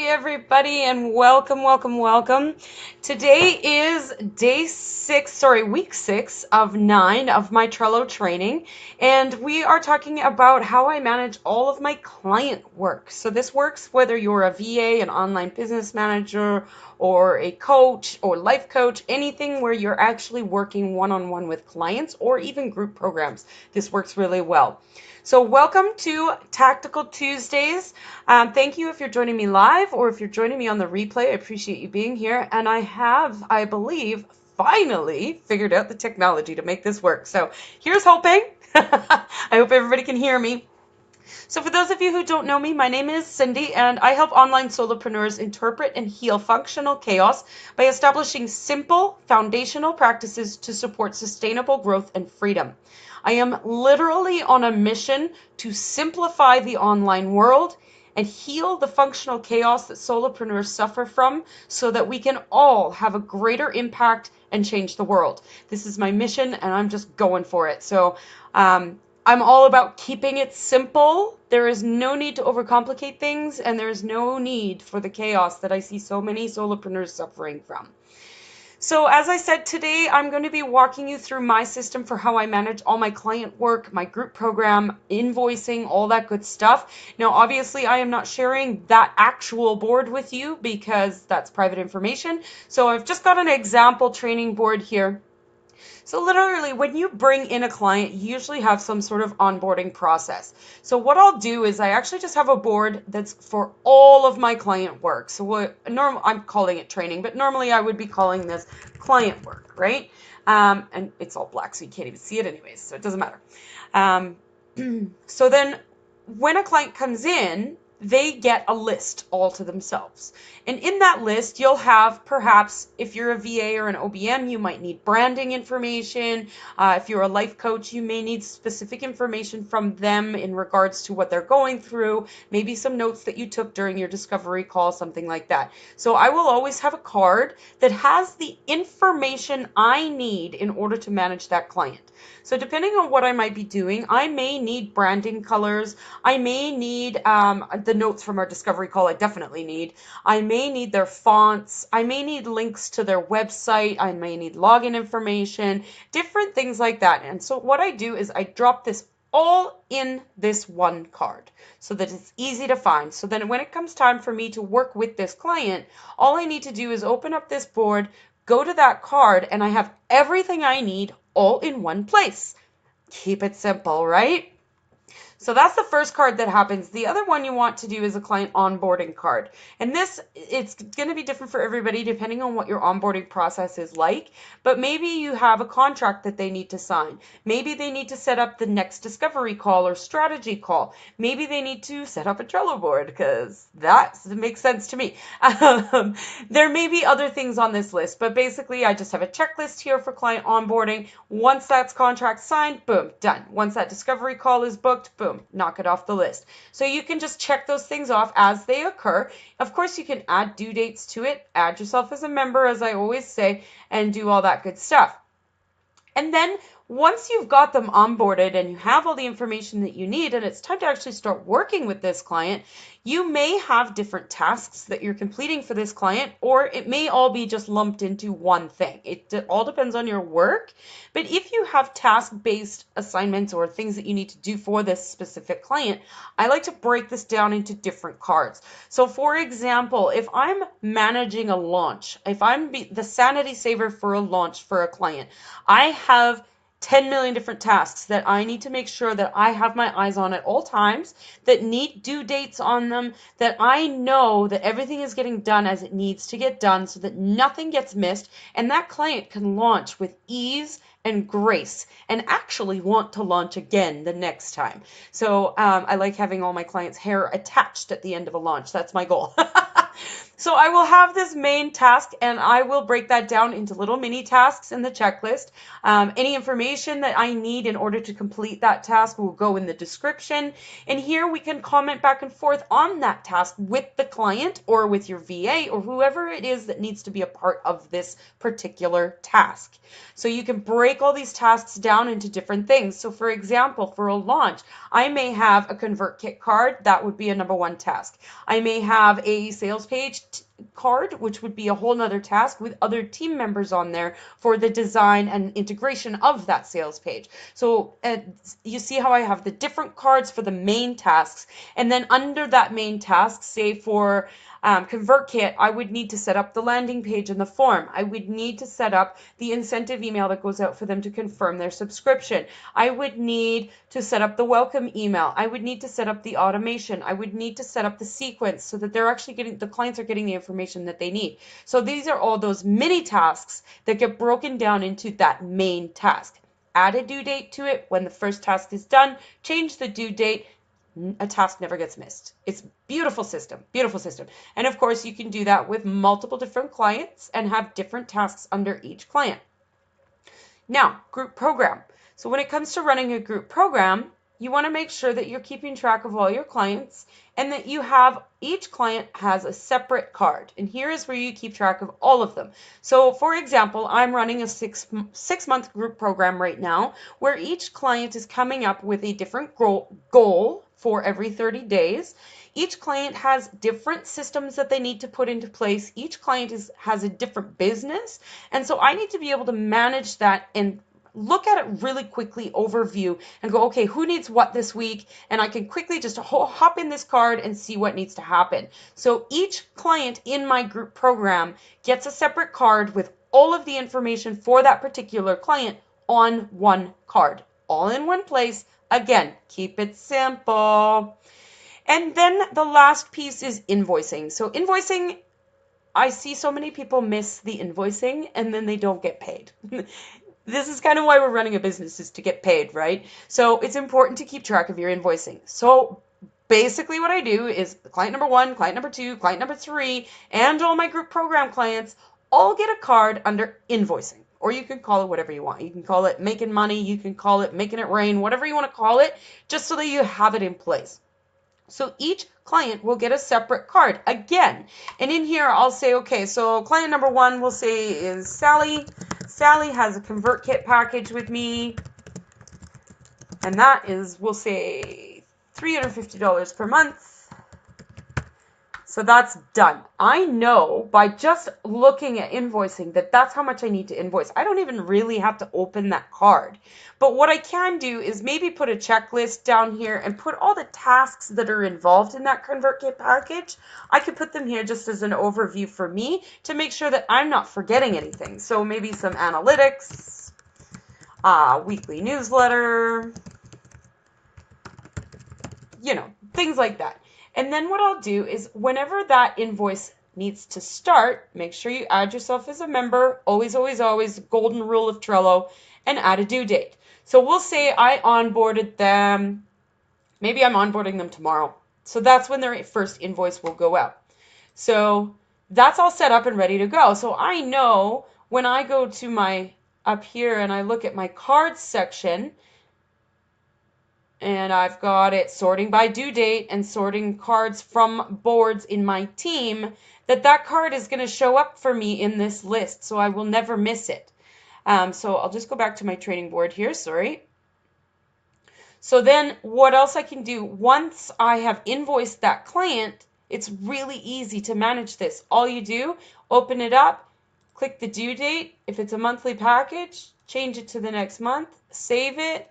everybody, and welcome, welcome, welcome. Today is week 6 of 9 of my Trello training, and we are talking about how I manage all of my client work. So this works whether you're a VA, an online business manager, or a coach or life coach, anything where you're actually working one-on-one with clients or even group programs. This works really well. So welcome to Tactical Tuesdays. Thank you if you're joining me live or if you're joining me on the replay. I appreciate you being here. And I have, I believe, finally figured out the technology to make this work. So here's hoping. I hope everybody can hear me. So for those of you who don't know me, my name is Cindy, and I help online solopreneurs interpret and heal functional chaos by establishing simple, foundational practices to support sustainable growth and freedom. I am literally on a mission to simplify the online world and heal the functional chaos that solopreneurs suffer from so that we can all have a greater impact and change the world. This is my mission, and I'm just going for it. So I'm all about keeping it simple. There is no need to overcomplicate things, and there is no need for the chaos that I see so many solopreneurs suffering from. So as I said, today I'm going to be walking you through my system for how I manage all my client work, my group program, invoicing, all that good stuff. Now, obviously, I am not sharing that actual board with you because that's private information. So I've just got an example training board here. So literally, when you bring in a client, you usually have some sort of onboarding process. So what I'll do is I actually just have a board that's for all of my client work. So I'm calling it training, but normally I would be calling this client work, right? And it's all black, so you can't even see it anyways, so it doesn't matter. So then when a client comes in, they get a list all to themselves. And in that list, you'll have perhaps, if you're a VA or an OBM, you might need branding information. If you're a life coach, you may need specific information from them in regards to what they're going through, maybe some notes that you took during your discovery call, something like that. So I will always have a card that has the information I need in order to manage that client. So depending on what I might be doing, I may need branding colors. I may need the notes from our discovery call. I definitely need. I may need their fonts. I may need links to their website. I may need login information, different things like that. And so what I do is I drop this all in this one card so that it's easy to find. So then when it comes time for me to work with this client, all I need to do is open up this board, go to that card, and I have everything I need all in one place. Keep it simple, right? So that's the first card that happens. The other one you want to do is a client onboarding card. And this, it's going to be different for everybody depending on what your onboarding process is like. But maybe you have a contract that they need to sign. Maybe they need to set up the next discovery call or strategy call. Maybe they need to set up a Trello board because that makes sense to me. There may be other things on this list, but basically I just have a checklist here for client onboarding. Once that's contract signed, boom, done. Once that discovery call is booked, boom, knock it off the list. So you can just check those things off as they occur. Of course, you can add due dates to it, add yourself as a member, as I always say, and do all that good stuff. And then once you've got them onboarded and you have all the information that you need and it's time to actually start working with this client, you may have different tasks that you're completing for this client, or it may all be just lumped into one thing. It all depends on your work. But if you have task-based assignments or things that you need to do for this specific client, I like to break this down into different cards. So for example, if I'm managing a launch, if I'm the sanity saver for a launch for a client, I have 10 million different tasks that I need to make sure that I have my eyes on at all times, that need due dates on them, that I know that everything is getting done as it needs to get done so that nothing gets missed, and that client can launch with ease and grace and actually want to launch again the next time. So I like having all my clients' hair attached at the end of a launch. That's my goal. So I will have this main task and I will break that down into little mini tasks in the checklist. Any information that I need in order to complete that task will go in the description. And here we can comment back and forth on that task with the client or with your VA or whoever it is that needs to be a part of this particular task. So you can break all these tasks down into different things. So for example, for a launch, I may have a ConvertKit card. That would be a number one task. I may have a sales page card, which would be a whole nother task with other team members on there for the design and integration of that sales page. So you see how I have the different cards for the main tasks. And then under that main task, say for ConvertKit, I would need to set up the landing page and the form. I would need to set up the incentive email that goes out for them to confirm their subscription. I would need to set up the welcome email. I would need to set up the automation. I would need to set up the sequence so that they're actually getting, the clients are getting the information that they need. So these are all those mini tasks that get broken down into that main task. Add a due date to it when the first task is done, change the due date, a task never gets missed. It's beautiful system, beautiful system. And of course you can do that with multiple different clients and have different tasks under each client. Now, group program. So when it comes to running a group program, you want to make sure that you're keeping track of all your clients and that you have, each client has a separate card. And here is where you keep track of all of them. So for example, I'm running a six-month group program right now where each client is coming up with a different goal for every 30 days. Each client has different systems that they need to put into place. Each client has a different business. And so I need to be able to manage that and look at it really quickly, overview, and go, okay, who needs what this week? And I can quickly just hop in this card and see what needs to happen. So each client in my group program gets a separate card with all of the information for that particular client on one card, all in one place. Again, keep it simple. And then the last piece is invoicing. So invoicing, I see so many people miss the invoicing and then they don't get paid. This is kind of why we're running a business, is to get paid, right? So it's important to keep track of your invoicing. So basically what I do is client number 1, client number 2, client number 3, and all my group program clients all get a card under invoicing. Or you can call it whatever you want. You can call it making money, you can call it making it rain, whatever you want to call it, just so that you have it in place. So each client will get a separate card again. And in here, I'll say, okay, so client number 1 we'll say is Sally. Sally has a ConvertKit package with me. And that is, we'll say, $350 per month. So that's done. I know by just looking at invoicing that that's how much I need to invoice. I don't even really have to open that card. But what I can do is maybe put a checklist down here and put all the tasks that are involved in that ConvertKit package. I could put them here just as an overview for me to make sure that I'm not forgetting anything. So maybe some analytics, weekly newsletter, things like that. And then what I'll do is whenever that invoice needs to start, make sure you add yourself as a member, always, always, always, golden rule of Trello, and add a due date. So we'll say I onboarded them, maybe I'm onboarding them tomorrow. So that's when their first invoice will go out. So that's all set up and ready to go. So I know when I go to my, up here and I look at my cards section, and I've got it sorting by due date and sorting cards from boards in my team, that card is going to show up for me in this list, so I will never miss it. So I'll just go back to my training board here, sorry. So then what else I can do, once I have invoiced that client, it's really easy to manage this. All you do, open it up, click the due date. If it's a monthly package, change it to the next month, save it,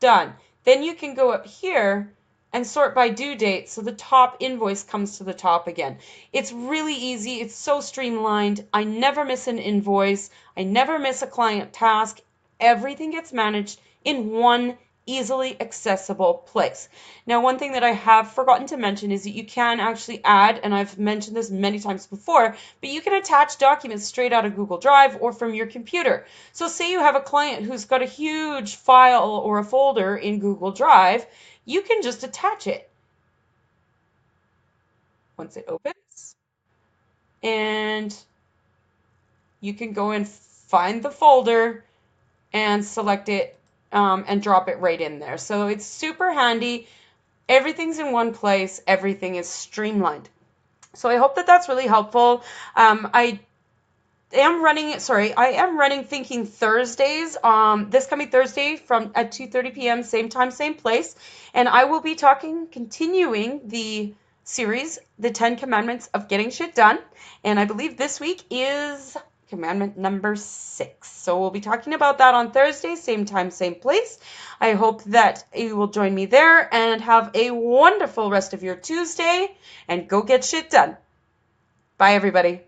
done. Then you can go up here and sort by due date so the top invoice comes to the top again. It's really easy. It's so streamlined. I never miss an invoice. I never miss a client task. Everything gets managed in one easily accessible place. Now, one thing that I have forgotten to mention is that you can actually add, and I've mentioned this many times before, but you can attach documents straight out of Google Drive or from your computer. So say you have a client who's got a huge file or a folder in Google Drive, you can just attach it once it opens. and you can go and find the folder and select it and drop it right in there. So it's super handy. Everything's in one place. Everything is streamlined. So I hope that that's really helpful. I am running Thinking Thursdays this coming Thursday from at 2:30 p.m. same time, same place, and I will be continuing the series, The 10 Commandments of Getting Shit Done, and I believe this week is commandment number 6. So we'll be talking about that on Thursday, same time, same place. I hope that you will join me there and have a wonderful rest of your Tuesday and go get shit done. Bye, everybody.